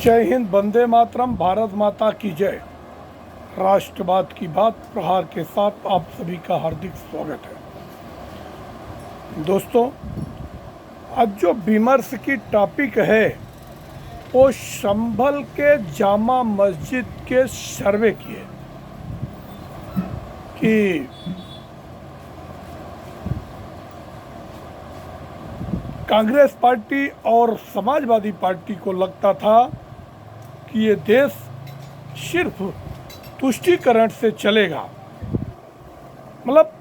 जय हिंद, वंदे मातरम, भारत माता की जय। राष्ट्रवाद की बात प्रहार के साथ आप सभी का हार्दिक स्वागत है। दोस्तों, आज जो विमर्श की टॉपिक है वो संभल के जामा मस्जिद के सर्वे की है कि कांग्रेस पार्टी और समाजवादी पार्टी को लगता था कि ये देश सिर्फ तुष्टीकरण से चलेगा, मतलब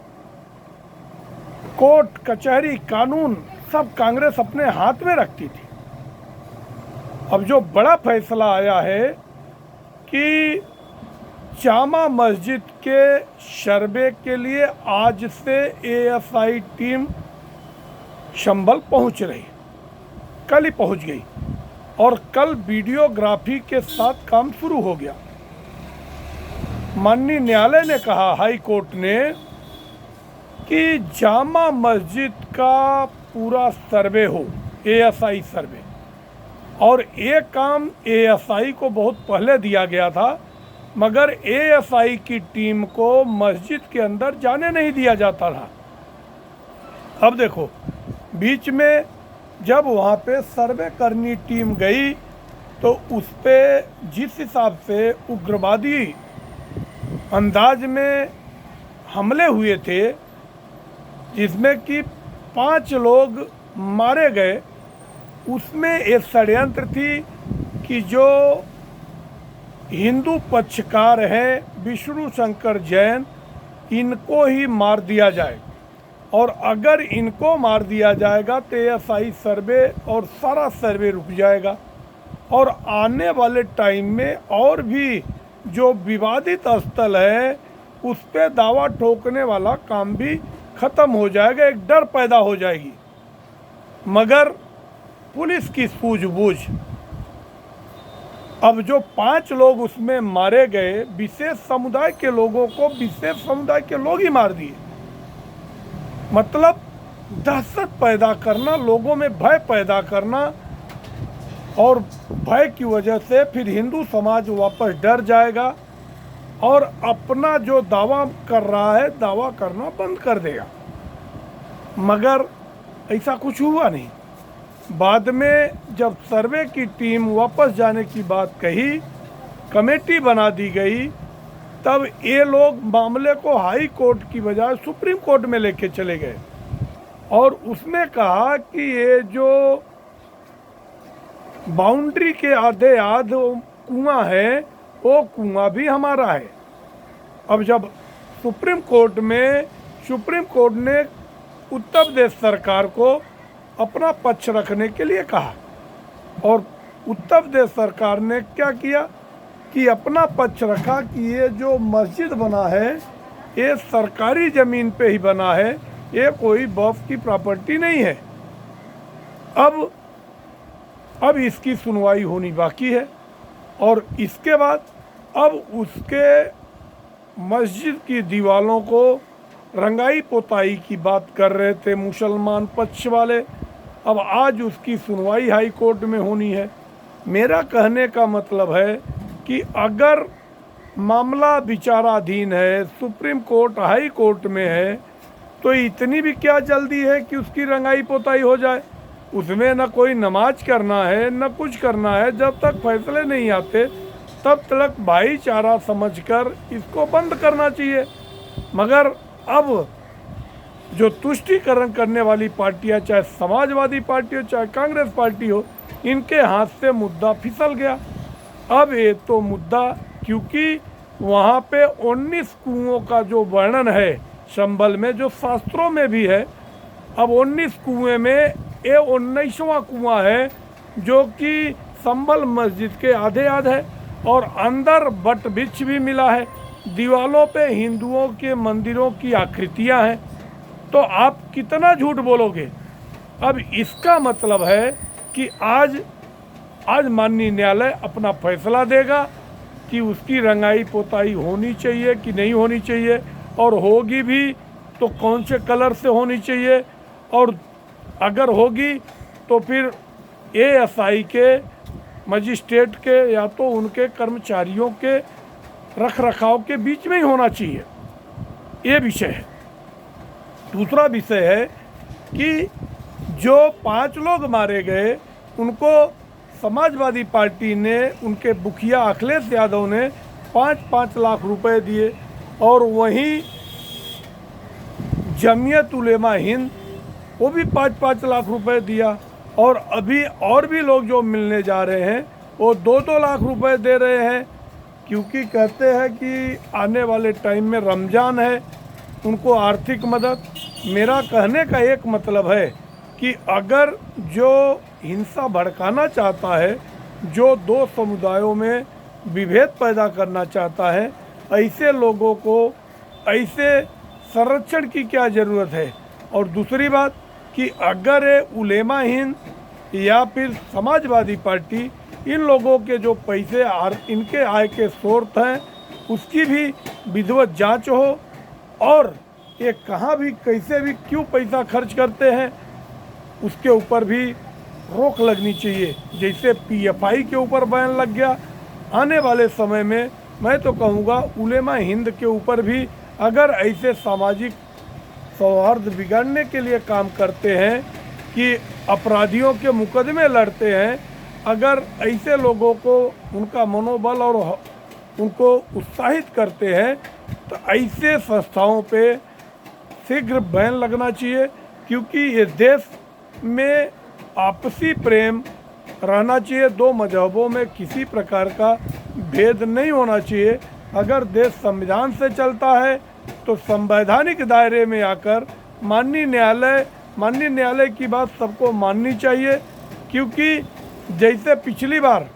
कोर्ट कचहरी कानून सब कांग्रेस अपने हाथ में रखती थी। अब जो बड़ा फैसला आया है कि जामा मस्जिद के सर्वे के लिए आज से एएसआई टीम संभल पहुंच रही, कल ही पहुंच गई और कल वीडियोग्राफी के साथ काम शुरू हो गया। माननीय न्यायालय ने कहा, हाई कोर्ट ने, कि जामा मस्जिद का पूरा सर्वे हो, एएसआई सर्वे। और ये काम एएसआई को बहुत पहले दिया गया था, मगर एएसआई की टीम को मस्जिद के अंदर जाने नहीं दिया जाता था। अब देखो, बीच में जब वहाँ पे सर्वे करनी टीम गई तो उस पे जिस हिसाब से उग्रवादी अंदाज में हमले हुए थे, जिसमें कि 5 लोग मारे गए, उसमें एक षड्यंत्र थी कि जो हिंदू पक्षकार हैं विष्णु शंकर जैन, इनको ही मार दिया जाए, और अगर इनको मार दिया जाएगा तो एएसआई सर्वे और सारा सर्वे रुक जाएगा और आने वाले टाइम में और भी जो विवादित स्थल है उस पर दावा ठोकने वाला काम भी ख़त्म हो जाएगा, एक डर पैदा हो जाएगी। मगर पुलिस की सूझबूझ, अब जो 5 लोग उसमें मारे गए, विशेष समुदाय के लोगों को विशेष समुदाय के लोग ही मार दिए। मतलब दहशत पैदा करना, लोगों में भय पैदा करना, और भय की वजह से फिर हिंदू समाज वापस डर जाएगा और अपना जो दावा कर रहा है दावा करना बंद कर देगा। मगर ऐसा कुछ हुआ नहीं। बाद में जब सर्वे की टीम वापस जाने की बात कही, कमेटी बना दी गई, तब ये लोग मामले को हाई कोर्ट की बजाय सुप्रीम कोर्ट में लेके चले गए और उसने कहा कि ये जो बाउंड्री के आधे आध कुआं है वो कुआं भी हमारा है। अब जब सुप्रीम कोर्ट ने उत्तर प्रदेश सरकार को अपना पक्ष रखने के लिए कहा और उत्तर प्रदेश सरकार ने क्या किया कि अपना पक्ष रखा कि ये जो मस्जिद बना है ये सरकारी ज़मीन पे ही बना है, ये कोई वक्फ की प्रॉपर्टी नहीं है। अब इसकी सुनवाई होनी बाकी है और इसके बाद अब उसके मस्जिद की दीवारों को रंगाई पोताई की बात कर रहे थे मुसलमान पक्ष वाले। अब आज उसकी सुनवाई हाई कोर्ट में होनी है। मेरा कहने का मतलब है कि अगर मामला विचाराधीन है, सुप्रीम कोर्ट हाई कोर्ट में है, तो इतनी भी क्या जल्दी है कि उसकी रंगाई पोताई हो जाए। उसमें न कोई नमाज करना है न कुछ करना है। जब तक फैसले नहीं आते तब तक भाईचारा समझकर इसको बंद करना चाहिए। मगर अब जो तुष्टीकरण करने वाली पार्टियां, चाहे समाजवादी पार्टी हो चाहे कांग्रेस पार्टी हो, इनके हाथ से मुद्दा फिसल गया। अब ये तो मुद्दा, क्योंकि वहाँ पे 19 कुओं का जो वर्णन है संभल में, जो शास्त्रों में भी है, अब 19 कुएं में ये 19वां कुआं है जो कि संभल मस्जिद के आधे आध है और अंदर वट वृक्ष भी मिला है। दीवालों पे हिंदुओं के मंदिरों की आकृतियां हैं। तो आप कितना झूठ बोलोगे। अब इसका मतलब है कि आज माननीय न्यायालय अपना फैसला देगा कि उसकी रंगाई पोताई होनी चाहिए कि नहीं होनी चाहिए, और होगी भी तो कौन से कलर से होनी चाहिए, और अगर होगी तो फिर एएसआई के मजिस्ट्रेट के या तो उनके कर्मचारियों के रख रखाव के बीच में ही होना चाहिए। ये विषय है। दूसरा विषय है कि जो 5 लोग मारे गए उनको समाजवादी पार्टी ने, उनके मुखिया अखिलेश यादव ने 5-5 लाख रुपए दिए, और वहीं जमीयत उलेमा हिंद वो भी 5-5 लाख रुपए दिया, और अभी और भी लोग जो मिलने जा रहे हैं वो 2-2 लाख रुपए दे रहे हैं, क्योंकि कहते हैं कि आने वाले टाइम में रमज़ान है, उनको आर्थिक मदद। मेरा कहने का एक मतलब है कि अगर जो हिंसा भड़काना चाहता है, जो 2 समुदायों में विभेद पैदा करना चाहता है, ऐसे लोगों को ऐसे संरक्षण की क्या ज़रूरत है। और दूसरी बात कि अगर ये उलेमा हिंद या फिर समाजवादी पार्टी इन लोगों के जो पैसे इनके आय के स्रोत हैं उसकी भी विधिवत जांच हो, और ये कहाँ भी कैसे भी क्यों पैसा खर्च करते हैं उसके ऊपर भी रोक लगनी चाहिए। जैसे पीएफआई के ऊपर बैन लग गया, आने वाले समय में मैं तो कहूँगा उलेमा हिंद के ऊपर भी अगर ऐसे सामाजिक सौहार्द बिगाड़ने के लिए काम करते हैं कि अपराधियों के मुकदमे लड़ते हैं, अगर ऐसे लोगों को उनका मनोबल और उनको उत्साहित करते हैं तो ऐसे संस्थाओं पे शीघ्र बैन लगना चाहिए, क्योंकि ये देश में आपसी प्रेम रहना चाहिए। 2 मजहबों में किसी प्रकार का भेद नहीं होना चाहिए। अगर देश संविधान से चलता है तो संवैधानिक दायरे में आकर माननीय न्यायालय की बात सबको माननी चाहिए, क्योंकि जैसे पिछली बार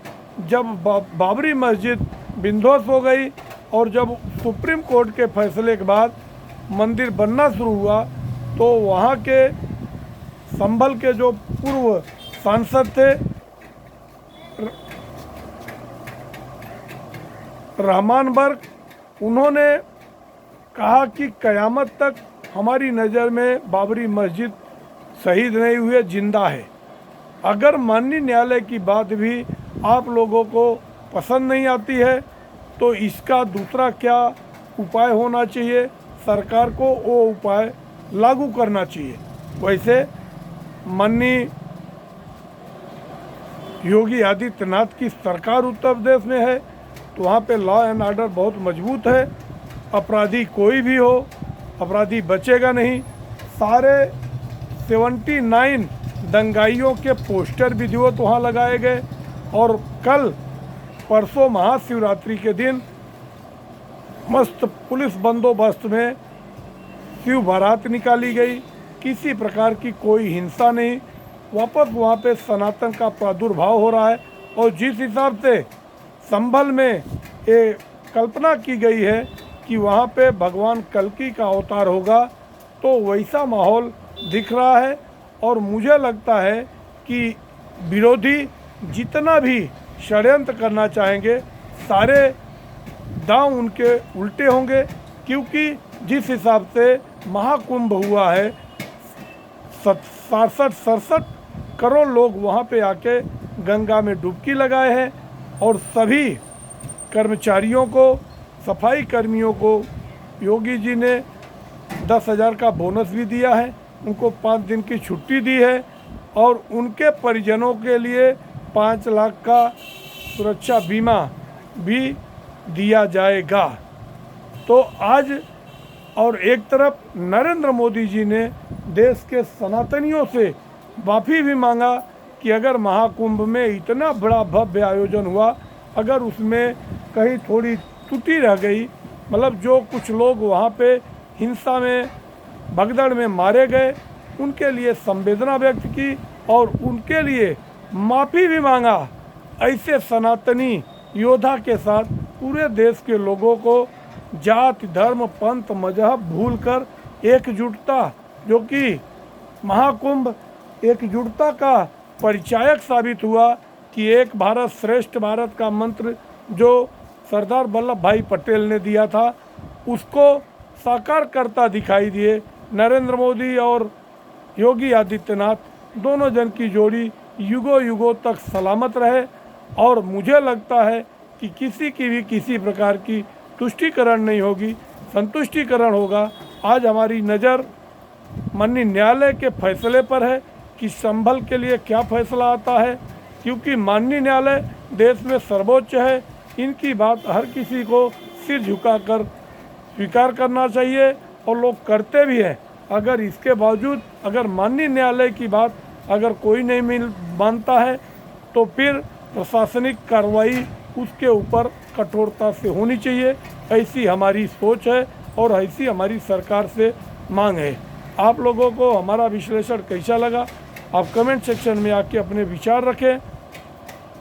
जब बाबरी मस्जिद विध्वंस हो गई और जब सुप्रीम कोर्ट के फैसले के बाद मंदिर बनना शुरू हुआ, तो वहाँ के संभल के जो पूर्व सांसद थे रहमान बर्ग, उन्होंने कहा कि कयामत तक हमारी नज़र में बाबरी मस्जिद शहीद नहीं हुए, जिंदा है। अगर माननीय न्यायालय की बात भी आप लोगों को पसंद नहीं आती है तो इसका दूसरा क्या उपाय होना चाहिए, सरकार को वो उपाय लागू करना चाहिए। वैसे माननीय योगी आदित्यनाथ की सरकार उत्तर प्रदेश में है, तो वहाँ पे लॉ एंड ऑर्डर बहुत मजबूत है। अपराधी कोई भी हो, अपराधी बचेगा नहीं। सारे 79 दंगाइयों के पोस्टर विधिवत वहाँ लगाए गए, और कल परसों महाशिवरात्रि के दिन मस्त पुलिस बंदोबस्त में शिव बारात निकाली गई। किसी प्रकार की कोई हिंसा नहीं। वापस वहाँ पे सनातन का प्रादुर्भाव हो रहा है, और जिस हिसाब से संभल में ये कल्पना की गई है कि वहाँ पे भगवान कल्कि का अवतार होगा, तो वैसा माहौल दिख रहा है। और मुझे लगता है कि विरोधी जितना भी षड्यंत्र करना चाहेंगे, सारे दांव उनके उल्टे होंगे, क्योंकि जिस हिसाब से महाकुंभ हुआ है, 67 करोड़ लोग वहाँ पे आके गंगा में डुबकी लगाए हैं, और सभी कर्मचारियों को, सफाई कर्मियों को योगी जी ने 10,000 का बोनस भी दिया है, उनको 5 दिन की छुट्टी दी है, और उनके परिजनों के लिए 5 लाख का सुरक्षा बीमा भी दिया जाएगा। तो आज और एक तरफ नरेंद्र मोदी जी ने देश के सनातनियों से माफ़ी भी मांगा कि अगर महाकुंभ में इतना बड़ा भव्य आयोजन हुआ, अगर उसमें कहीं थोड़ी त्रुटि रह गई, मतलब जो कुछ लोग वहाँ पे हिंसा में भगदड़ में मारे गए, उनके लिए संवेदना व्यक्त की और उनके लिए माफ़ी भी मांगा। ऐसे सनातनी योद्धा के साथ पूरे देश के लोगों को जाति, धर्म, पंथ, मजहब भूलकर एकजुटता, जो कि महाकुंभ एकजुटता का परिचायक साबित हुआ कि एक भारत श्रेष्ठ भारत का मंत्र जो सरदार वल्लभ भाई पटेल ने दिया था, उसको साकार करता दिखाई दिए। नरेंद्र मोदी और योगी आदित्यनाथ दोनों जन की जोड़ी युगों युगों तक सलामत रहे और मुझे लगता है कि किसी की भी किसी प्रकार की तुष्टीकरण नहीं होगी, संतुष्टिकरण होगा। आज हमारी नज़र माननीय न्यायालय के फैसले पर है कि संभल के लिए क्या फैसला आता है, क्योंकि माननीय न्यायालय देश में सर्वोच्च है। इनकी बात हर किसी को सिर झुकाकर स्वीकार करना चाहिए और लोग करते भी हैं। अगर इसके बावजूद अगर माननीय न्यायालय की बात अगर कोई नहीं मानता है तो फिर प्रशासनिक कार्रवाई उसके ऊपर कठोरता से होनी चाहिए। ऐसी हमारी सोच है और ऐसी हमारी सरकार से मांग है। आप लोगों को हमारा विश्लेषण कैसा लगा, आप कमेंट सेक्शन में आके अपने विचार रखें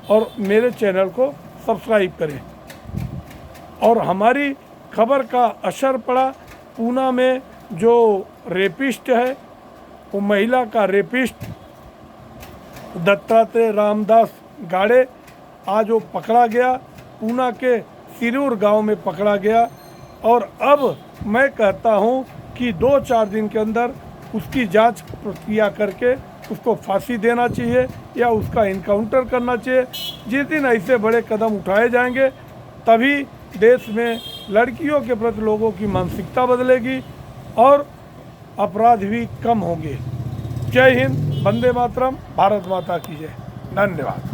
और मेरे चैनल को सब्सक्राइब करें। और हमारी खबर का असर पड़ा, पूना में जो रेपिस्ट है वो महिला का रेपिस्ट दत्तात्रेय रामदास गाड़े आज वो पकड़ा गया, पूना के सिरूर गांव में पकड़ा गया। और अब मैं कहता हूं कि 2-4 दिन के अंदर उसकी जांच प्रक्रिया करके उसको फांसी देना चाहिए या उसका इनकाउंटर करना चाहिए। जिस दिन ऐसे बड़े कदम उठाए जाएंगे तभी देश में लड़कियों के प्रति लोगों की मानसिकता बदलेगी और अपराध भी कम होंगे। जय हिंद, वंदे मातरम, भारत माता की जय। धन्यवाद।